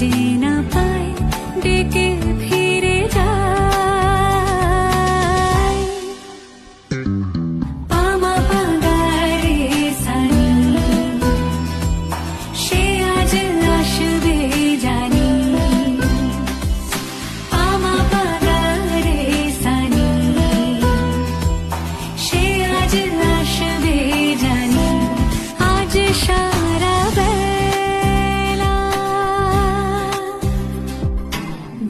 খুঁজে না পায় ডেকে ফিরে যায়। পামা পাগারে সানি, সে আজ আসবে জানি। পামা পাগারে সানি, সে আজ আসবে জানি। আজ সারা বেলা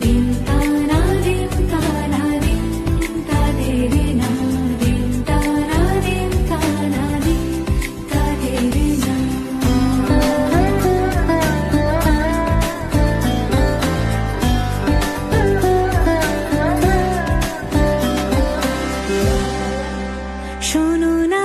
দিন তারা দিন তারা দিন তাদের না, দিন তারা দিন তারা দিন তাদের না। শোনো না